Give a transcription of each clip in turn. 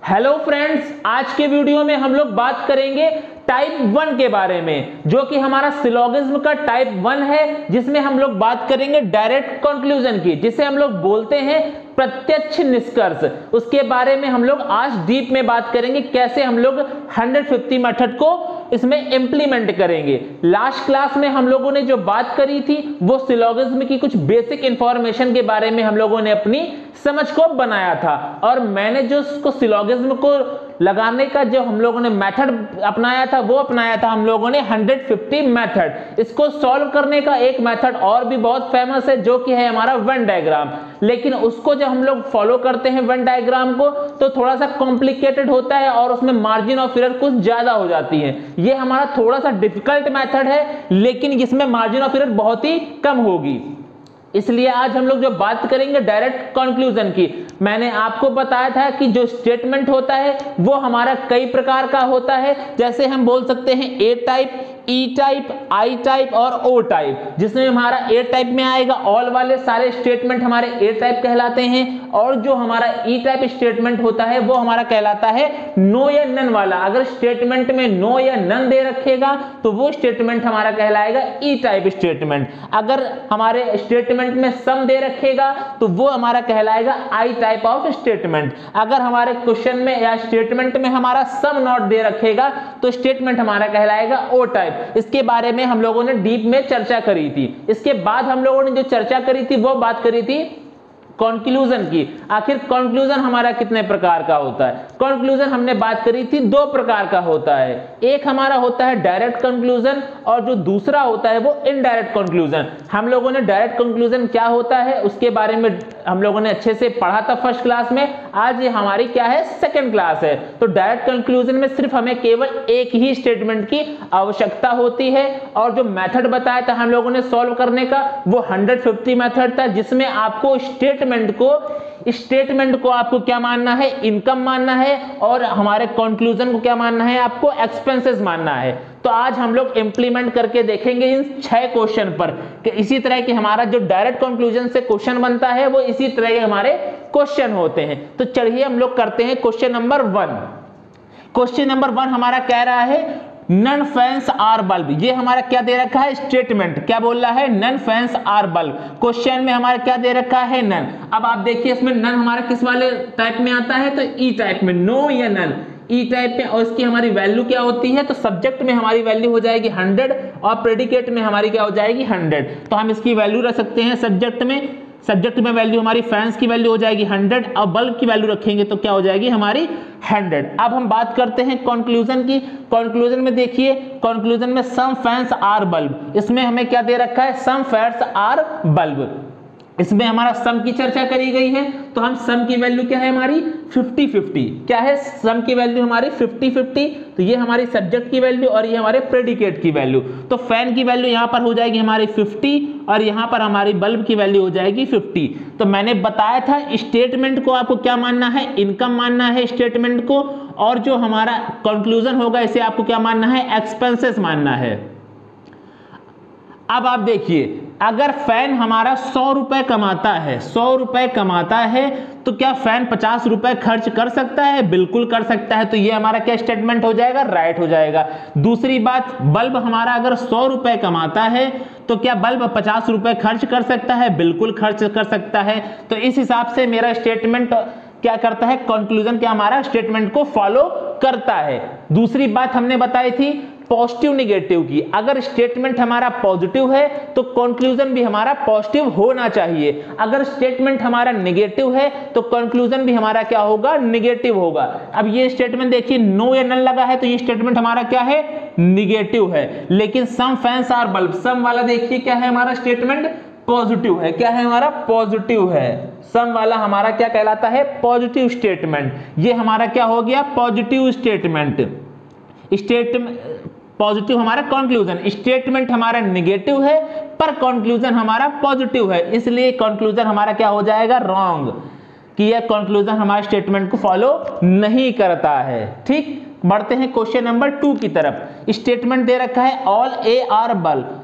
Hello friends, आज के video में हम लोग बात करेंगे टाइप 1 के बारे में, जो कि हमारा सिलोगिज्म का टाइप 1 है, जिसमें हम लोग बात करेंगे डायरेक्ट कंक्लूजन की, जिसे हम लोग बोलते हैं प्रत्यक्ष निष्कर्ष। उसके बारे में हम लोग आज डीप में बात करेंगे, कैसे हम लोग 150 मेथड को इसमें इंप्लीमेंट करेंगे। लास्ट क्लास में हम लोगों ने जो बात करी थी वो सिलोगिज्म की कुछ बेसिक इंफॉर्मेशन के बारे में हम लोगों ने अपनी समझ को बनाया था, और मैंने जो उसको सिलोगिज्म को लगाने का जो हम लोगों ने मेथड अपनाया था वो अपनाया था हम लोगों ने 150 मेथड। इसको सॉल्व करने का एक मेथड और भी बहुत फेमस है, जो कि है हमारा वेन डायग्राम। लेकिन उसको जब हम लोग फॉलो करते हैं वेन डायग्राम को, तो थोड़ा सा कॉम्प्लिकेटेड होता है और उसमें मार्जिन ऑफ एरर कुछ ज्यादा हो जाती है। ये हमारा थोड़ा सा डिफिकल्ट मेथड है, लेकिन इसमें मार्जिन ऑफ एरर बहुत ही कम होगी। इसलिए आज हम लोग जो बात करेंगे डायरेक्ट कंक्लूजन की, मैंने आपको बताया था कि जो स्टेटमेंट होता है वो हमारा कई प्रकार का होता है। जैसे हम बोल सकते हैं A type, E type, I type और ओ टाइप। जिसमें हमारा ए टाइप में आएगा ऑल वाले सारे स्टेटमेंट हमारे ए टाइप कहलाते हैं, और जो हमारा ई टाइप स्टेटमेंट होता है वो हमारा कहलाता है नो या नन वाला। अगर स्टेटमेंट में नो या नन दे रखेगा तो वो स्टेटमेंट हमारा कहलाएगा ई टाइप स्टेटमेंट। अगर हमारे स्टेटमेंट में सम दे रखेगा तो वो हमारा कहलाएगा आई टाइप ऑफ स्टेटमेंट। अगर हमारे क्वेश्चन में या स्टेटमेंट में हमारा सम नॉट दे रखेगा तो स्टेटमेंट हमारा कहलाएगा ओ टाइप। इसके बारे में हम लोगों ने डीप में चर्चा करी थी। इसके बाद हम लोगों ने जो चर्चा करी थी वो बात करी थी कंक्लूजन की। आखिर कंक्लूजन हमारा कितने प्रकार का होता है? कंक्लूजन हमने बात करी थी दो प्रकार का होता है। एक हमारा होता है डायरेक्ट कंक्लूजन, और जो दूसरा होता है वो इनडायरेक्ट कंक्लूजन। हम लोगों ने डायरेक्ट कंक्लूजन क्या होता है उसके बारे में हम लोगों ने अच्छे से पढ़ा था फर्स्ट क्लास में। आज ये हमारी क्या है, सेकेंड क्लास है। तो डायरेक्ट कंक्लूजन में सिर्फ हमें केवल एक ही स्टेटमेंट की आवश्यकता होती है, और जो मेथड बताया था हम लोगों ने सॉल्व करने का वो 150 मेथड था, जिसमें आपको स्टेटमेंट को आपको क्या मानना है, इनकम मानना है, और हमारे कंक्लूजन को क्या मानना है, आपको एक्सपेंसेस मानना है। तो आज हम लोग इंप्लीमेंट करके देखेंगे इन 6 क्वेश्चन पर कि इसी तरह के हमारा जो डायरेक्ट कंक्लूजन से क्वेश्चन बनता है वो इसी तरह के हमारे क्वेश्चन होते हैं। तो चलिए हम लोग करते हैं क्वेश्चन नंबर 1। क्वेश्चन नंबर 1 हमारा कह रहा है नन फैंस आर बल्ब। ये हमारा क्या दे रखा है, स्टेटमेंट क्या बोल रहा है, none fans are bulb. Question में हमारा क्या दे रखा है, नन। अब आप देखिए इसमें नन हमारा किस वाले टाइप में आता है, तो ई टाइप में, नो या नन ई टाइप में। और इसकी हमारी वैल्यू क्या होती है, तो सब्जेक्ट में हमारी वैल्यू हो जाएगी 100 और प्रेडिकेट में हमारी क्या हो जाएगी 100। तो हम इसकी वैल्यू रख सकते हैं सब्जेक्ट में वैल्यू हमारी फैंस की वैल्यू हो जाएगी 100, और बल्ब की वैल्यू रखेंगे तो क्या हो जाएगी हमारी 100। अब हम बात करते हैं कंक्लूजन की। कंक्लूजन में देखिए, कंक्लूजन में सम फैंस आर बल्ब, इसमें हमें क्या दे रखा है, सम फैंस आर बल्ब। इसमें हमारा सम की चर्चा करी गई है, तो हम सम की वैल्यू क्या है हमारी 50-50। क्या है सम की वैल्यू हमारी 50-50। तो ये हमारी सब्जेक्ट की वैल्यू और ये हमारे प्रेडिकेट की वैल्यू। तो फैन की वैल्यू यहाँ पर हो जाएगी हमारी 50, और यहाँ पर हमारी बल्ब की वैल्यू हो जाएगी 50। तो मैंने बताया था स्टेटमेंट को आपको क्या मानना है, इनकम मानना है स्टेटमेंट को, और जो हमारा कंक्लूजन होगा इसे आपको क्या मानना है, एक्सपेंसेस मानना है। अब आप देखिए, अगर फैन हमारा 100 रुपए कमाता है, 100 रुपए कमाता है, तो क्या फैन 50 रुपए खर्च कर सकता है? बिल्कुल कर सकता है। तो ये हमारा क्या स्टेटमेंट हो जाएगा, राइट हो जाएगा। दूसरी बात, बल्ब हमारा अगर 100 रुपए कमाता है तो क्या बल्ब 50 रुपए खर्च कर सकता है? बिल्कुल खर्च कर सकता है। तो इस हिसाब से मेरा स्टेटमेंट क्या करता है, कंक्लूजन क्या हमारा स्टेटमेंट को फॉलो करता है। दूसरी बात हमने बताई थी पॉजिटिव निगेटिव की। अगर स्टेटमेंट हमारा पॉजिटिव है तो कंक्लूजन भी हमारा पॉजिटिव होना चाहिए। अगर स्टेटमेंट हमारा नेगेटिव है तो कंक्लूजन भी हमारा क्या होगा, नेगेटिव होगा। अब ये स्टेटमेंट देखिए नो या नन लगा है, तो ये स्टेटमेंट हमारा क्या है, नेगेटिव है। लेकिन सम फैंस आर बल्ब, सम वाला देखिए क्या है हमारा स्टेटमेंट, पॉजिटिव है। क्या है हमारा, पॉजिटिव है। सम वाला हमारा क्या कहलाता है, पॉजिटिव स्टेटमेंट। ये हमारा क्या हो गया, पॉजिटिव स्टेटमेंट। पॉजिटिव हमारा कंक्लूजन, स्टेटमेंट हमारा नेगेटिव है पर कंक्लूजन हमारा पॉजिटिव है, इसलिए कंक्लूजन हमारा क्या हो जाएगा, रॉन्ग, कि यह कंक्लूजन हमारे स्टेटमेंट को फॉलो नहीं करता है। ठीक, बढ़ते हैं क्वेश्चन नंबर 2 की तरफ। स्टेटमेंट दे रखा है all A are bulb,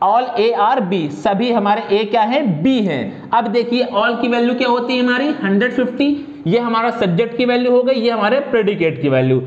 all A are B, सभी हमारे ए क्या है, बी हैं। अब देखिए ऑल की वैल्यू क्या होती है हमारी 150, ये हमारा सब्जेक्ट की वैल्यू हो गई, ये हमारे प्रेडिकेट की वैल्यू।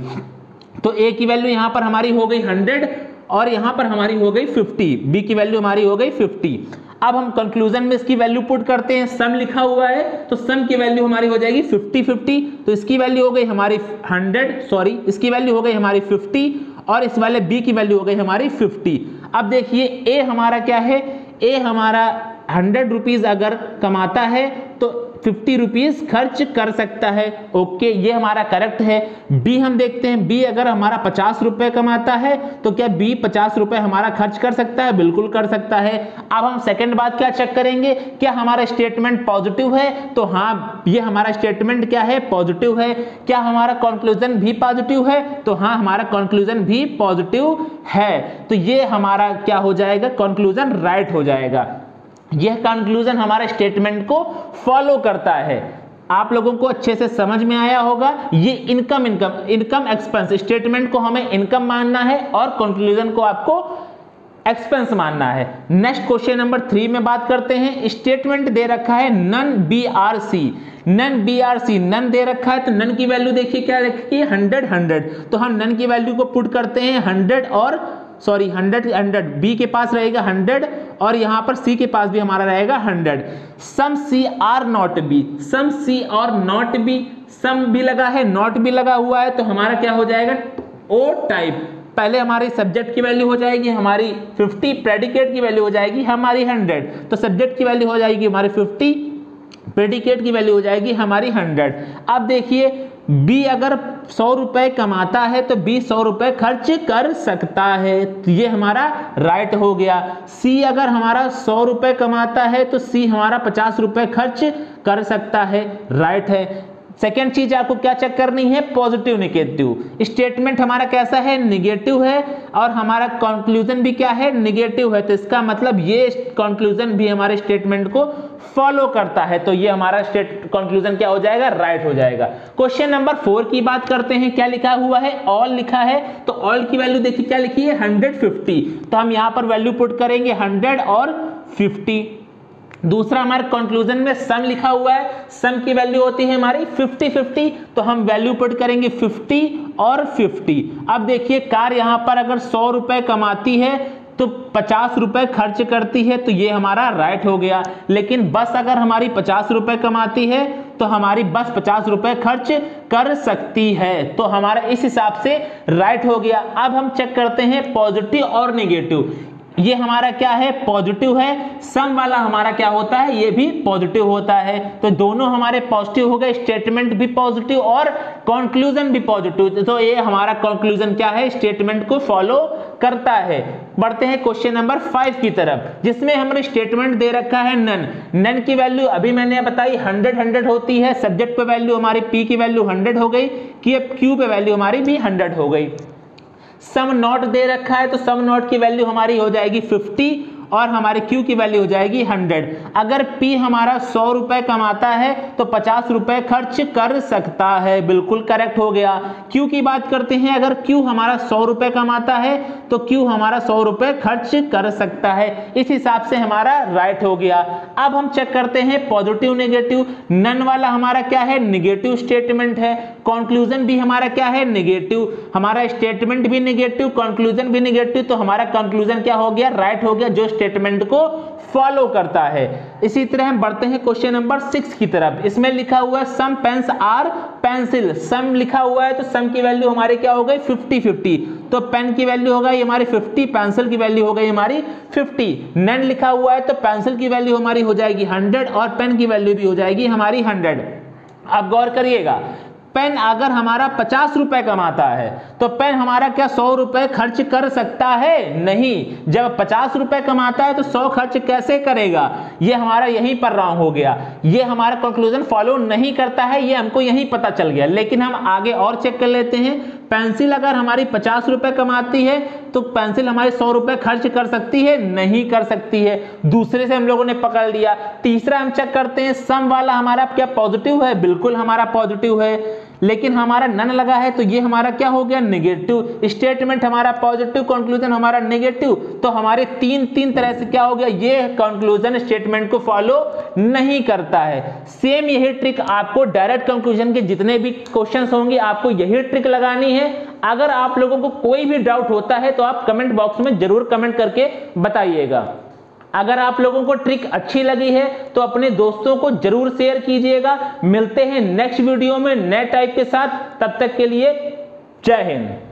तो ए की वैल्यू यहां पर हमारी हो गई 100 और यहां पर हमारी हो गई 50, बी की वैल्यू हमारी हो गई 50। अब हम कंक्लूजन में इसकी वैल्यू पुट करते हैं, सम लिखा हुआ है तो सम की वैल्यू हमारी हो जाएगी 50-50, तो इसकी वैल्यू हो गई हमारी 100, इसकी वैल्यू हो गई हमारी 50 और इस वाले बी की वैल्यू हो गई हमारी 50। अब देखिए ए हमारा क्या है, ए हमारा 100 रुपीज अगर कमाता है तो 50 रुपीज खर्च कर सकता है। ओके, ये हमारा करेक्ट है। बी हम देखते हैं, बी अगर हमारा 50 रुपए कमाता है तो क्या बी 50 रुपए हमारा खर्च कर सकता है? बिल्कुल कर सकता है। अब हम सेकंड बात क्या चेक करेंगे, क्या हमारा स्टेटमेंट पॉजिटिव है? तो हाँ, ये हमारा स्टेटमेंट क्या है, पॉजिटिव है। क्या हमारा कंक्लूजन भी पॉजिटिव है? तो हाँ, हमारा कंक्लूजन भी पॉजिटिव है। तो ये हमारा क्या हो जाएगा, कंक्लूजन राइट हो जाएगा। यह कंक्लूजन हमारे स्टेटमेंट को फॉलो करता है। आप लोगों को अच्छे से समझ में आया होगा। ये इनकम एक्सपेंस, स्टेटमेंट को हमें इनकम मानना है और कंक्लूजन को आपको एक्सपेंस मानना है। नेक्स्ट क्वेश्चन नंबर 3 में बात करते हैं। स्टेटमेंट दे रखा है none BRC, none BRC, none दे रखा है तो नन की वैल्यू देखिए क्या रखी है, 100। तो हम नन की वैल्यू को पुट करते हैं 100 बी के पास रहेगा 100 और यहां पर सी के पास भी हमारा रहेगा 100। सम सी आर नॉट बी, सम सी और नॉट बी, सम भी लगा है नॉट भी लगा हुआ है तो हमारा क्या हो जाएगा, ओ टाइप। पहले हमारी सब्जेक्ट की वैल्यू हो जाएगी हमारी 50, प्रेडिकेट की वैल्यू हो जाएगी हमारी 100। तो सब्जेक्ट की वैल्यू हो जाएगी हमारी 50, प्रेडिकेट की वैल्यू हो जाएगी हमारी 100। अब देखिए बी अगर 100 रुपए कमाता है तो बी 100 रुपए खर्च कर सकता है, तो ये हमारा राइट हो गया। सी अगर हमारा 100 रुपए कमाता है तो सी हमारा 50 रुपए खर्च कर सकता है, राइट है। सेकेंड चीज आपको क्या चेक करनी है, पॉजिटिव नेगेटिव। स्टेटमेंट हमारा कैसा है, नेगेटिव है और हमारा कंक्लूजन भी क्या है, नेगेटिव है। तो इसका मतलब ये कंक्लूजन भी हमारे स्टेटमेंट को फॉलो करता है, तो ये हमारा कंक्लूजन क्या हो जाएगा, राइट हो जाएगा। क्वेश्चन नंबर 4 की बात करते हैं। क्या लिखा हुआ है, ऑल लिखा है तो ऑल की वैल्यू देखिए क्या लिखी है, 150। तो हम यहां पर वैल्यू पुट करेंगे 100 और 50। दूसरा हमारे कंक्लूजन में सम लिखा हुआ है, सम की वैल्यू होती है हमारी 50-50, तो हम वैल्यू पुट करेंगे 50 और 50। अब देखिए कार यहां पर अगर 100 रुपए कमाती है तो 50 रुपए खर्च करती है, तो ये हमारा राइट हो गया। लेकिन बस अगर हमारी 50 रुपए कमाती है तो हमारी बस 50 रुपए खर्च कर सकती है, तो हमारा इस हिसाब से राइट हो गया। अब हम चेक करते हैं पॉजिटिव और नेगेटिव। ये हमारा क्या है, पॉजिटिव है। सम वाला हमारा क्या होता है, ये भी पॉजिटिव होता है। तो दोनों हमारे पॉजिटिव हो गए, स्टेटमेंट भी पॉजिटिव और कंक्लूजन भी पॉजिटिव। तो ये हमारा कंक्लूजन क्या है, स्टेटमेंट को फॉलो करता है। बढ़ते हैं क्वेश्चन नंबर 5 की तरफ, जिसमें हमने स्टेटमेंट दे रखा है नन। नन की वैल्यू अभी मैंने बताई 100 होती है। सब्जेक्ट पे वैल्यू हमारी पी की वैल्यू 100 हो गई, क्यू पे वैल्यू हमारी भी 100 हो गई। सम नॉट दे रखा है तो सम नॉट की वैल्यू हमारी हो जाएगी 50 और हमारे Q की वैल्यू हो जाएगी 100। अगर P हमारा 100 रुपए कमाता है तो 50 रुपए खर्च कर सकता है, बिल्कुल करेक्ट हो गया। Q की बात करते हैं, अगर Q हमारा 100 रुपए कमाता है तो Q हमारा 100 रुपए खर्च कर सकता है, इस हिसाब से हमारा राइट हो गया। अब हम चेक करते हैं पॉजिटिव नेगेटिव। नन वाला हमारा क्या है, नेगेटिव स्टेटमेंट है। कंक्लूजन भी हमारा क्या है, नेगेटिव। हमारा स्टेटमेंट भी नेगेटिव, कंक्लूजन भी नेगेटिव, तो हमारा कंक्लूजन क्या हो गया, राइट हो गया, जो स्टेटमेंट को फॉलो करता है। इसी तरह हम बढ़ते हैं क्वेश्चन नंबर 6 की तरफ। इसमें लिखा हुआ है सम पेन्स आर पेंसिल। सम लिखा हुआ है तो सम की वैल्यू हमारी क्या हो गई, 50-50। तो पेन की वैल्यू हो गई हमारी 50, पेंसिल की वैल्यू हो गई हमारी 50। नन लिखा हुआ है तो पेंसिल की वैल्यू हमारी हो जाएगी 100 और पेन की वैल्यू भी हो जाएगी हमारी 100। अब गौर करिएगा, पेन अगर हमारा 50 रुपए कमाता है तो पेन हमारा क्या 100 रुपए खर्च कर सकता है, नहीं। जब 50 रुपए कमाता है तो 100 खर्च कैसे करेगा, ये हमारा यहीं पर रॉन्ग हो गया। ये हमारा कंक्लूजन फॉलो नहीं करता है, ये हमको यहीं पता चल गया। लेकिन हम आगे और चेक कर लेते हैं। पेंसिल अगर हमारी 50 रुपए कमाती है तो पेंसिल हमारे 100 रुपए खर्च कर सकती है, नहीं कर सकती है। दूसरे से हम लोगों ने पकड़ लिया। तीसरा हम चेक करते हैं, सम वाला हमारा क्या पॉजिटिव है, बिल्कुल हमारा पॉजिटिव है। लेकिन हमारा नन लगा है तो ये हमारा क्या हो गया, नेगेटिव स्टेटमेंट, हमारा पॉजिटिव, कंक्लूजन हमारा नेगेटिव, तो हमारे तीन तरह से क्या हो गया, ये कंक्लूजन स्टेटमेंट को फॉलो नहीं करता है। सेम यही ट्रिक आपको डायरेक्ट कंक्लूजन के जितने भी क्वेश्चंस होंगे आपको यही ट्रिक लगानी है। अगर आप लोगों को कोई भी डाउट होता है तो आप कमेंट बॉक्स में जरूर कमेंट करके बताइएगा। अगर आप लोगों को ट्रिक अच्छी लगी है तो अपने दोस्तों को जरूर शेयर कीजिएगा। मिलते हैं नेक्स्ट वीडियो में नए टाइप के साथ, तब तक के लिए जय हिंद।